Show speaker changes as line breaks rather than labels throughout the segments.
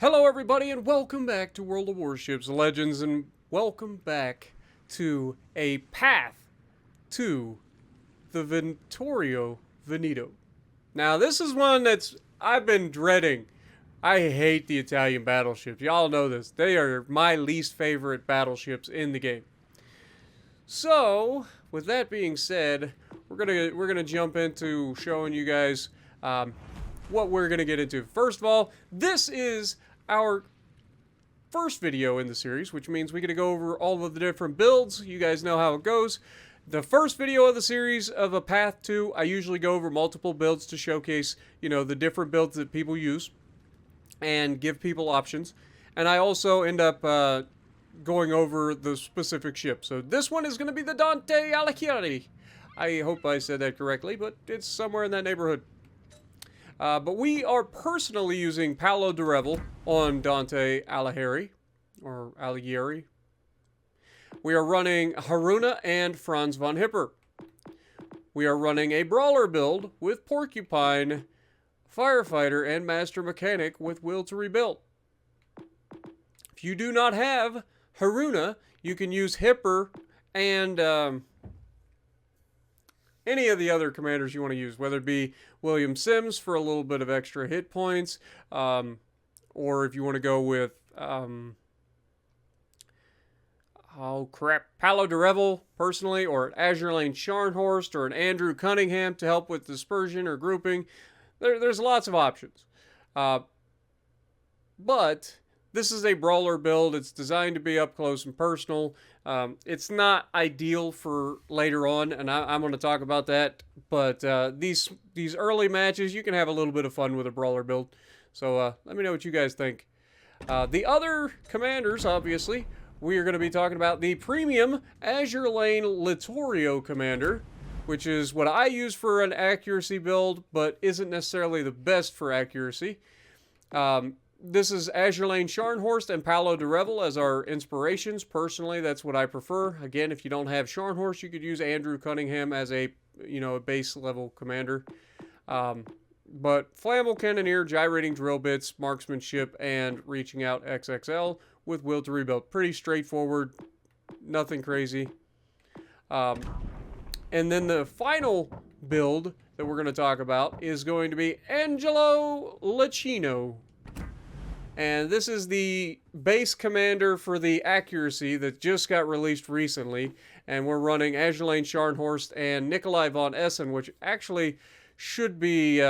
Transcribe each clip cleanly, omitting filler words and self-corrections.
Hello everybody and welcome back to World of Warships Legends, and welcome back to a path to the Veneto. Now this is one that's I've been dreading. I hate the Italian battleships. Y'all know this. They are my least favorite battleships in the game. So, with that being said, we're gonna jump into showing you guys what we're gonna get into. First of all, this is our first video in the series, which means we're going to go over all of the different builds. You guys know how it goes. The first video of the series of a path to, I usually go over multiple builds to showcase, the different builds that people use and give people options. And I also end up going over the specific ship. So this one is going to be the Dante Alighieri. I hope I said that correctly, but it's somewhere in that neighborhood. But we are personally using Paolo di Revel on Dante Alighieri, or Alighieri. We are running Haruna and Franz von Hipper. We are running a brawler build with Porcupine, Firefighter, and Master Mechanic with Will to Rebuild. If you do not have Haruna, you can use Hipper and any of the other commanders you want to use, whether it be William Sims for a little bit of extra hit points, or if you want to go with, Paolo di Revel, personally, or an Azure Lane Scharnhorst, or an Andrew Cunningham to help with dispersion or grouping. There's lots of options. But this is a brawler build. It's designed to be up close and personal. It's not ideal for later on, and I'm going to talk about that. But these early matches, you can have a little bit of fun with a brawler build. So let me know what you guys think. The other commanders, obviously, we are going to be talking about the premium Azure Lane Littorio commander, which is what I use for an accuracy build, but isn't necessarily the best for accuracy. This is Azure Lane Scharnhorst and Paolo di Revel as our inspirations. Personally, that's what I prefer. Again, if you don't have Scharnhorst, you could use Andrew Cunningham as a base level commander. But Flammable Cannoneer, Gyrating Drill Bits, Marksmanship, and Reaching Out XXL with Will to Rebuild. Pretty straightforward, nothing crazy. And then the final build that we're going to talk about is going to be Angelo Lacino. And this is the base commander for the accuracy that just got released recently. And we're running Azure Lane Scharnhorst and Nikolai von Essen, which actually should be,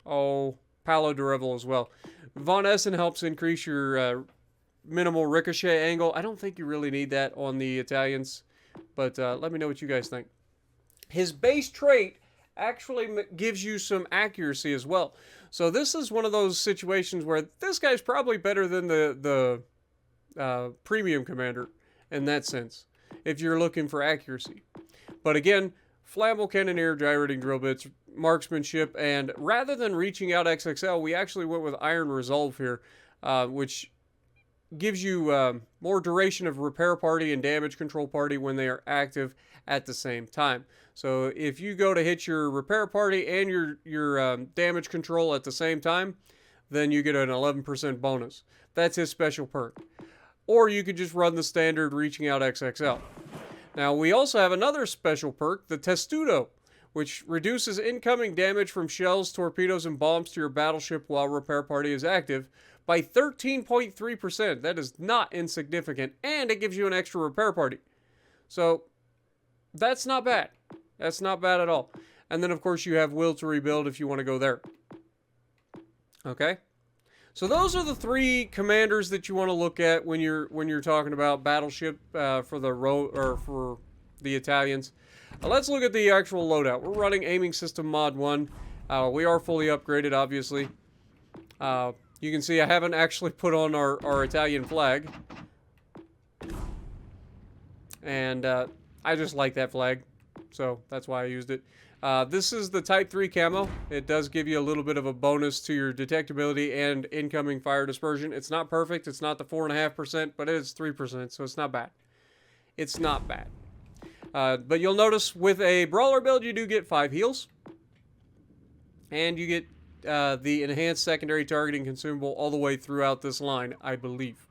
Paolo di Revel as well. Von Essen helps increase your minimal ricochet angle. I don't think you really need that on the Italians, but let me know what you guys think. His base trait actually gives you some accuracy as well. So this is one of those situations where this guy's probably better than the premium commander in that sense, if you're looking for accuracy. But again, Flammable Cannoneer, Gyrating Drill Bits, Marksmanship, and rather than Reaching Out XXL, we actually went with Iron Resolve here, which gives you more duration of repair party and damage control party when they are active at the same time. So if you go to hit your repair party and your damage control at the same time, then you get an 11% bonus. That's his special perk. Or you could just run the standard Reaching Out XXL. Now we also have another special perk, the Testudo, which reduces incoming damage from shells, torpedoes, and bombs to your battleship while repair party is active by 13.3%. That is not insignificant, and it gives you an extra repair party. So that's not bad. That's not bad at all. And then, of course, you have Will to Rebuild if you want to go there. Okay? So those are the three commanders that you want to look at when you're talking about battleship for the Italians. Let's look at the actual loadout. We're running Aiming System Mod 1. We are fully upgraded, obviously. You can see I haven't actually put on our Italian flag. And I just like that flag, so that's why I used it. This is the Type 3 camo. It does give you a little bit of a bonus to your detectability and incoming fire dispersion. It's not perfect. It's not the 4.5%, but it is 3%, so it's not bad. It's not bad. But you'll notice with a brawler build, you do get 5 heals. And you get the enhanced secondary targeting consumable all the way throughout this line, I believe.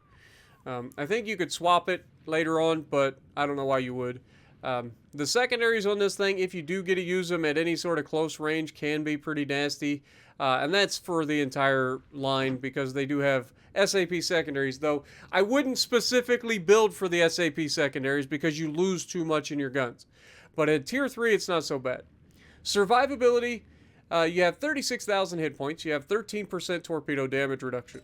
I think you could swap it later on, but I don't know why you would. The secondaries on this thing, if you do get to use them at any sort of close range, can be pretty nasty. And that's for the entire line because they do have SAP secondaries, though I wouldn't specifically build for the SAP secondaries because you lose too much in your guns. But at Tier 3, it's not so bad. Survivability, you have 36,000 hit points. You have 13% torpedo damage reduction.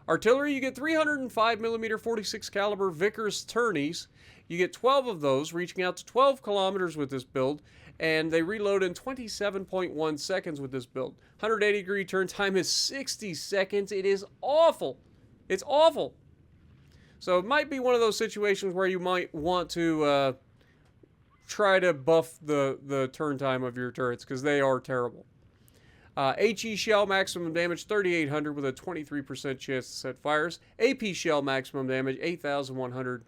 Artillery, you get 305mm 46 caliber Vickers tourneys. You get 12 of those, reaching out to 12 kilometers with this build, and they reload in 27.1 seconds with this build. 180-degree turn time is 60 seconds. It is awful. It's awful. So it might be one of those situations where you might want to try to buff the turn time of your turrets, because they are terrible. HE shell maximum damage 3,800 with a 23% chance to set fires. AP shell maximum damage 8,100.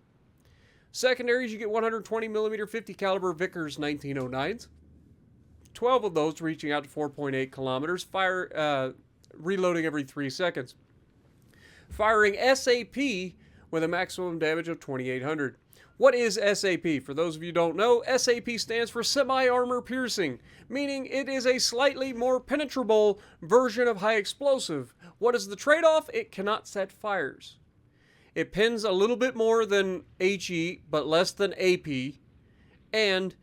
Secondaries, you get 120mm 50 caliber Vickers 1909s. 12 of those reaching out to 4.8 kilometers. Reloading every 3 seconds. Firing SAP with a maximum damage of 2,800. What is SAP? For those of you who don't know, SAP stands for semi-armor piercing, meaning it is a slightly more penetrable version of high explosive. What is the trade-off? It cannot set fires. It pins a little bit more than HE, but less than AP, and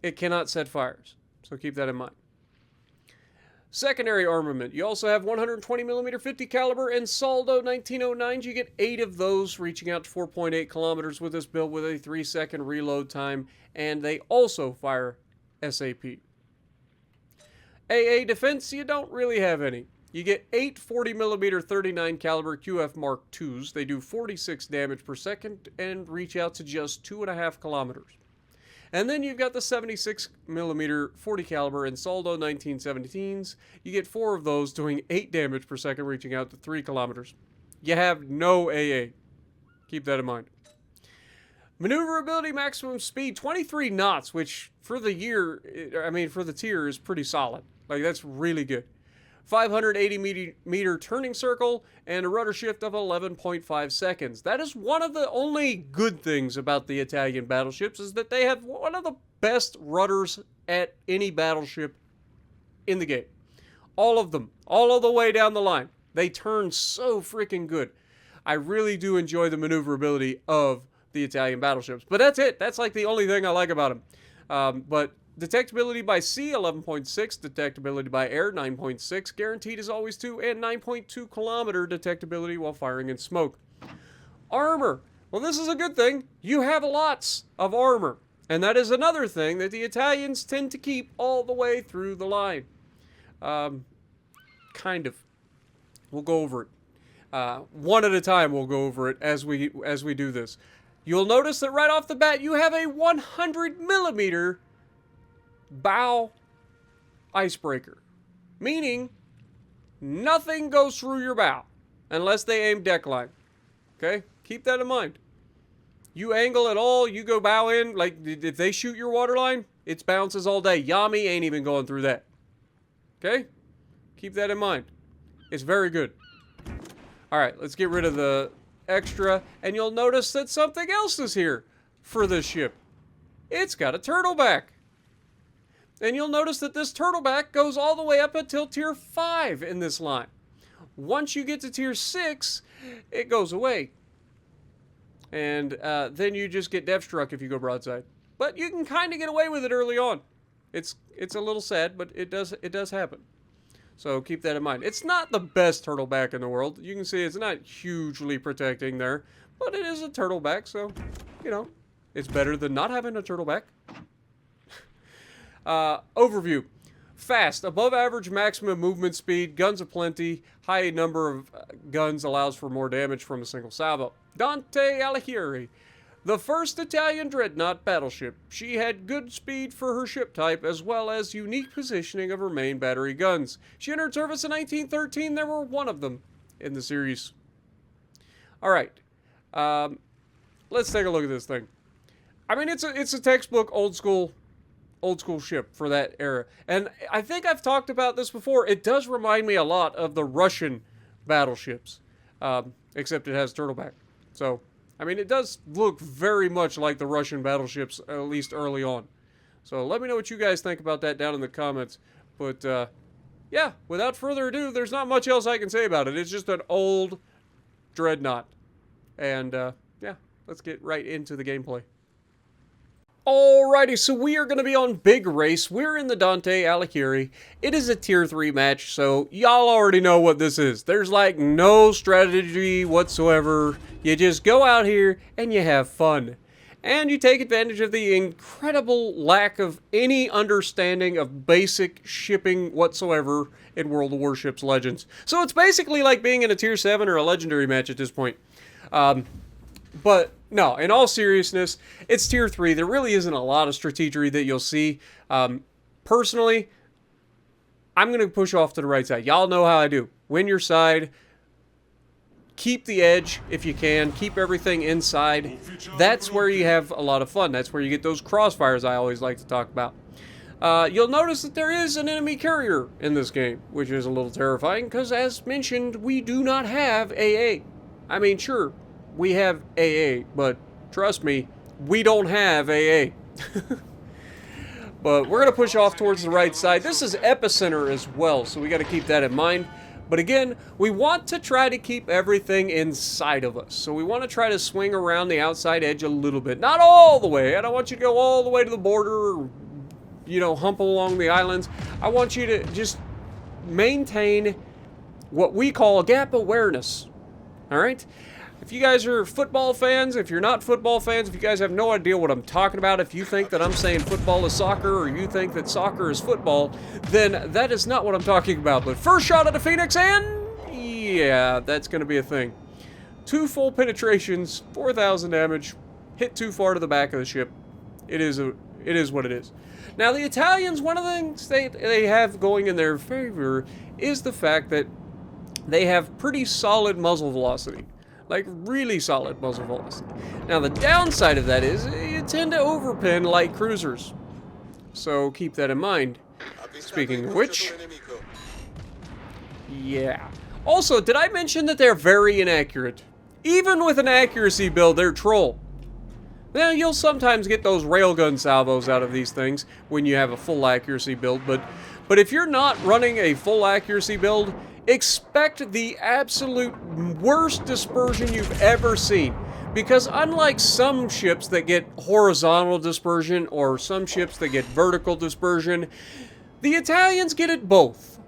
it cannot set fires. So keep that in mind. Secondary armament. You also have 120mm 50 caliber and Saldo 1909s. You get 8 of those, reaching out to 4.8 kilometers with this build with a 3-second reload time, and they also fire SAP. AA defense, you don't really have any. You get 8 40mm 39 caliber QF Mark IIs. They do 46 damage per second and reach out to just 2.5 kilometers. And then you've got the 76mm 40 caliber and Saldo 1917s. You get 4 of those doing 8 damage per second, reaching out to 3 kilometers. You have no AA. Keep that in mind. Maneuverability maximum speed 23 knots, which for the for the tier is pretty solid. Like, that's really good. 580-meter turning circle, and a rudder shift of 11.5 seconds. That is one of the only good things about the Italian battleships, is that they have one of the best rudders at any battleship in the game. All of them. All of the way down the line. They turn so freaking good. I really do enjoy the maneuverability of the Italian battleships. But that's it. That's like the only thing I like about them. But detectability by sea, 11.6. Detectability by air, 9.6. Guaranteed is always 2. And 9.2 kilometer detectability while firing in smoke. Armor. Well, this is a good thing. You have lots of armor. And that is another thing that the Italians tend to keep all the way through the line. Kind of. We'll go over it. One at a time we'll go over it as we do this. You'll notice that right off the bat you have a 100mm bow icebreaker, meaning nothing goes through your bow unless they aim deck line. Okay, keep that in mind. You angle at all, you go bow in, like if they shoot your waterline, it bounces all day. Yami ain't even going through that. Okay, keep that in mind. It's very good. All right, let's get rid of the extra, and you'll notice that something else is here for this ship. It's got a turtleback. And you'll notice that this turtleback goes all the way up until tier 5 in this line. Once you get to tier 6, it goes away. And then you just get dev struck if you go broadside. But you can kind of get away with it early on. It's a little sad, but it does happen. So keep that in mind. It's not the best turtleback in the world. You can see it's not hugely protecting there. But it is a turtleback, so, you know, it's better than not having a turtleback. Overview. Fast. Above average maximum movement speed. Guns aplenty. High number of guns allows for more damage from a single salvo. Dante Alighieri. The first Italian dreadnought battleship. She had good speed for her ship type, as well as unique positioning of her main battery guns. She entered service in 1913. There were 1 of them in the series. Alright. Let's take a look at this thing. I mean, it's a textbook old school old school ship for that era. And I think I've talked about this before. It does remind me a lot of the Russian battleships, except it has turtleback. So, I mean, it does look very much like the Russian battleships, at least early on. So let me know what you guys think about that down in the comments. But, yeah, without further ado, there's not much else I can say about it. It's just an old dreadnought. And, yeah, let's get right into the gameplay. Alrighty, so we are going to be on Big Race. We're in the Dante Alighieri. It is a tier 3 match, so y'all already know what this is. There's like no strategy whatsoever. You just go out here and you have fun. And you take advantage of the incredible lack of any understanding of basic shipping whatsoever in World of Warships Legends. So it's basically like being in a tier 7 or a legendary match at this point. But no, in all seriousness, it's tier 3. There really isn't a lot of strategy that you'll see. Personally, I'm going to push off to the right side. Y'all know how I do. Win your side. Keep the edge if you can. Keep everything inside. That's where you have a lot of fun. That's where you get those crossfires I always like to talk about. You'll notice that there is an enemy carrier in this game, which is a little terrifying because, as mentioned, we do not have AA. I mean, sure, we have AA, but trust me, we don't have AA. But we're going to push off towards the right side. This is epicenter as well, so we got to keep that in mind. But again, we want to try to keep everything inside of us. So we want to try to swing around the outside edge a little bit. Not all the way. I don't want you to go all the way to the border or, you know, hump along the islands. I want you to just maintain what we call gap awareness. All right? If you guys are football fans, if you're not football fans, if you guys have no idea what I'm talking about, if you think that I'm saying football is soccer or you think that soccer is football, then that is not what I'm talking about. But first shot at the Phoenix, and yeah, that's going to be a thing. 2 full penetrations, 4,000 damage, hit too far to the back of the ship. It is what it is. Now, the Italians, one of the things they have going in their favor is the fact that they have pretty solid muzzle velocity. Like, really solid muzzle velocity. Now, the downside of that is you tend to overpin light cruisers. So, keep that in mind. Speaking of which... yeah. Also, did I mention that they're very inaccurate? Even with an accuracy build, they're troll. Now, you'll sometimes get those railgun salvos out of these things when you have a full accuracy build, but if you're not running a full accuracy build, expect the absolute worst dispersion you've ever seen. Because unlike some ships that get horizontal dispersion or some ships that get vertical dispersion, the Italians get it both.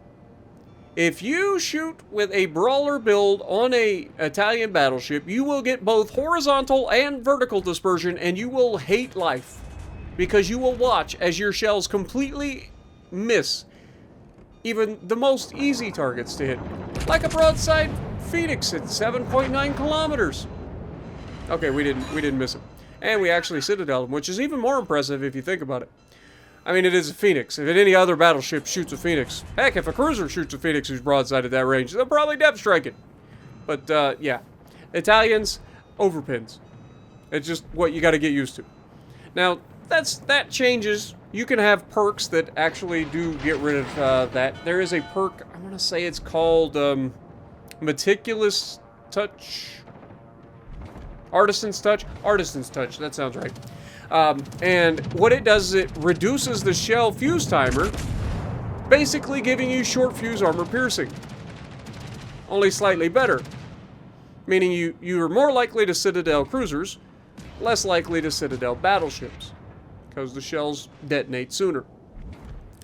If you shoot with a brawler build on a Italian battleship, you will get both horizontal and vertical dispersion, and you will hate life. Because you will watch as your shells completely miss even the most easy targets to hit. Like a broadside Phoenix at 7.9 kilometers. Okay, we didn't miss it. And we actually citadel him, which is even more impressive if you think about it. I mean, it is a Phoenix. If any other battleship shoots a Phoenix, heck, if a cruiser shoots a Phoenix who's broadside at that range, they'll probably depth strike it. But, yeah. Italians, overpins. It's just what you got to get used to. Now, that changes. You can have perks that actually do get rid of that. There is a perk, I want to say it's called Meticulous Touch. Artisan's Touch? Artisan's Touch, that sounds right. And what it does is it reduces the shell fuse timer, basically giving you short fuse armor piercing. Only slightly better. Meaning you are more likely to citadel cruisers, less likely to citadel battleships, because the shells detonate sooner.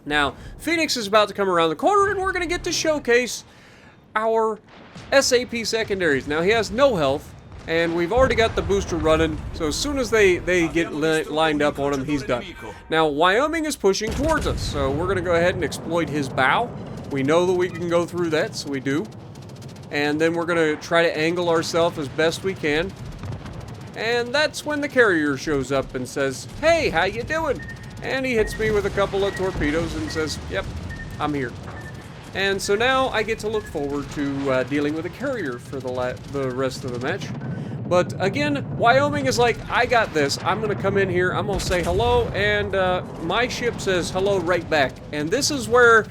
Now, Phoenix is about to come around the corner, and we're going to get to showcase our SAP secondaries. Now, he has no health, and we've already got the booster running, so as soon as they get lined up on him, he's done. Now, Wyoming is pushing towards us, so we're going to go ahead and exploit his bow. We know that we can go through that, so we do. And then we're going to try to angle ourselves as best we can. And that's when the carrier shows up and says, "Hey, how you doing?" And he hits me with a couple of torpedoes and says, "Yep, I'm here." And so now I get to look forward to dealing with a carrier for the rest of the match. But again, Wyoming is like, I got this. I'm going to come in here, I'm going to say hello, and my ship says hello right back. And this is where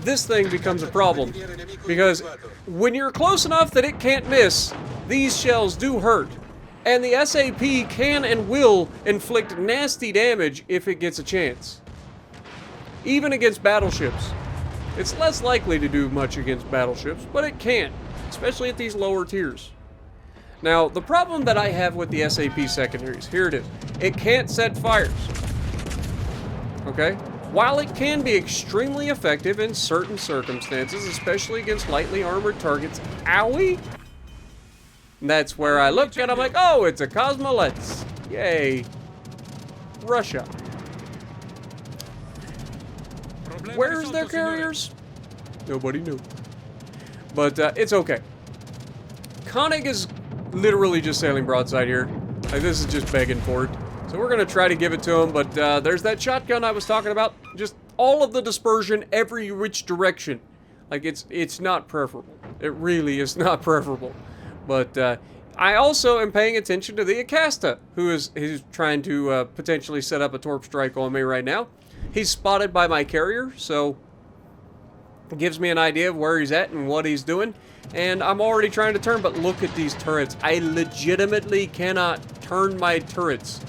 this thing becomes a problem. Because when you're close enough that it can't miss, these shells do hurt. And the SAP can and will inflict nasty damage if it gets a chance. Even against battleships. It's less likely to do much against battleships, but it can, especially at these lower tiers. Now, the problem that I have with the SAP secondaries, here it is. It can't set fires. Okay? While it can be extremely effective in certain circumstances, especially against lightly armored targets, owie! That's where I look and I'm like, oh, it's a Cosmoletz. Yay. Russia. Where's their carriers? Nobody knew. But it's okay. Koenig is literally just sailing broadside here. Like, this is just begging for it. So we're going to try to give it to him, but there's that shotgun I was talking about. Just all of the dispersion, every which direction. Like, it's not preferable. It really is not preferable. But I also am paying attention to the Acasta, who's trying to potentially set up a torp strike on me right now. He's spotted by my carrier, so it gives me an idea of where he's at and what he's doing. And I'm already trying to turn, but look at these turrets. I legitimately cannot turn my turrets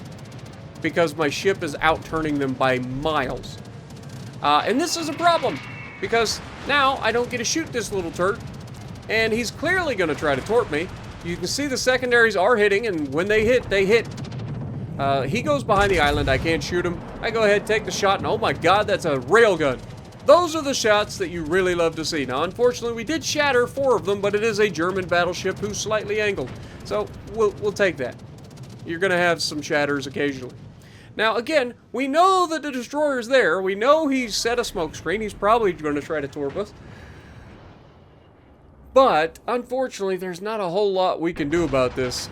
because my ship is out-turning them by miles. And this is a problem, because now I don't get to shoot this little turret, and he's clearly going to try to torp me. You can see the secondaries are hitting, and when they hit, they hit. He goes behind the island. I can't shoot him. I go ahead, take the shot, and oh my god, that's a railgun. Those are the shots that you really love to see. Now, unfortunately, we did shatter 4 of them, but it is a German battleship who's slightly angled. So, we'll take that. You're going to have some shatters occasionally. Now, again, we know that the destroyer's there. We know he's set a smoke screen. He's probably going to try to torp us. But, unfortunately, there's not a whole lot we can do about this.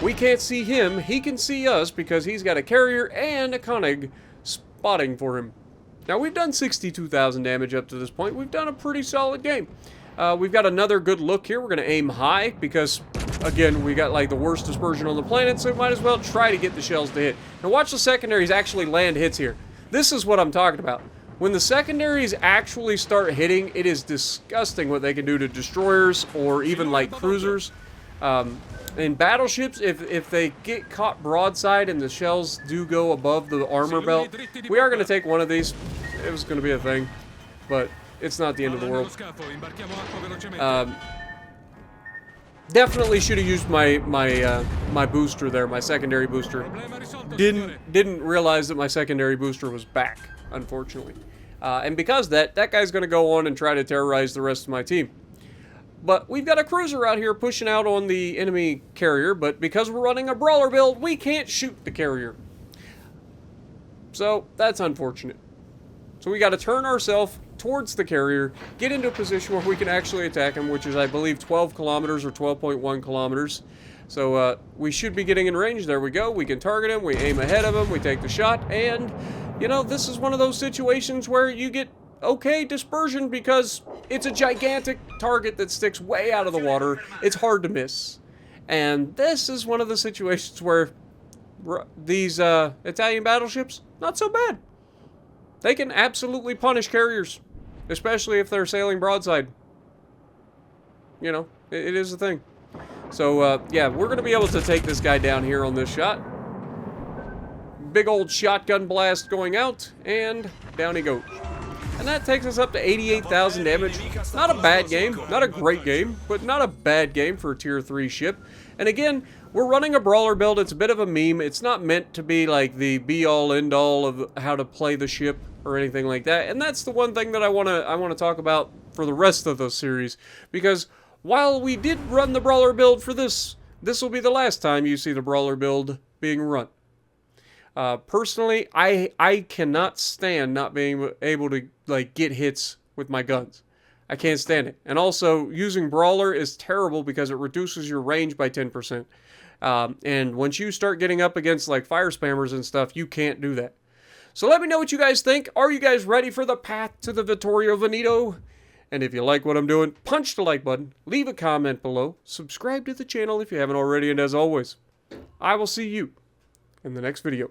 We can't see him. He can see us because he's got a carrier and a Koenig spotting for him. Now, we've done 62,000 damage up to this point. We've done a pretty solid game. We've got another good look here. We're going to aim high because, again, we got like the worst dispersion on the planet, so we might as well try to get the shells to hit. Now, watch the secondaries actually land hits here. This is what I'm talking about. When the secondaries actually start hitting, it is disgusting what they can do to destroyers or even like cruisers. In battleships, if they get caught broadside and the shells do go above the armor belt, we are going to take one of these. It was going to be a thing, but it's not the end of the world. Definitely should have used my booster there, my secondary booster. Didn't realize that my secondary booster was back, unfortunately. And because that guy's going to go on and try to terrorize the rest of my team. But we've got a cruiser out here pushing out on the enemy carrier, but because we're running a brawler build, we can't shoot the carrier. So, that's unfortunate. So we got to turn ourselves towards the carrier, get into a position where we can actually attack him, which is, I believe, 12 kilometers or 12.1 kilometers. So, we should be getting in range. There we go. We can target him. We aim ahead of him. We take the shot. And, you know, this is one of those situations where you get okay dispersion because it's a gigantic target that sticks way out of the water. It's hard to miss. And this is one of the situations where these Italian battleships, not so bad. They can absolutely punish carriers, especially if they're sailing broadside. You know, it is a thing. So, yeah, we're going to be able to take this guy down here on this shot. Big old shotgun blast going out, and down he goes. And that takes us up to 88,000 damage. Not a bad game, not a great game, but not a bad game for a tier 3 ship. And again, we're running a brawler build. It's a bit of a meme. It's not meant to be like the be-all, end-all of how to play the ship or anything like that. And that's the one thing that I want to talk about for the rest of the series. Because while we did run the brawler build for this will be the last time you see the brawler build being run. Personally, I cannot stand not being able to like get hits with my guns. I can't stand it. And also, using brawler is terrible because it reduces your range by 10%. And once you start getting up against like fire spammers and stuff, you can't do that. So let me know what you guys think. Are you guys ready for the path to the Vittorio Veneto? And if you like what I'm doing, punch the like button, leave a comment below, subscribe to the channel if you haven't already, and as always, I will see you in the next video.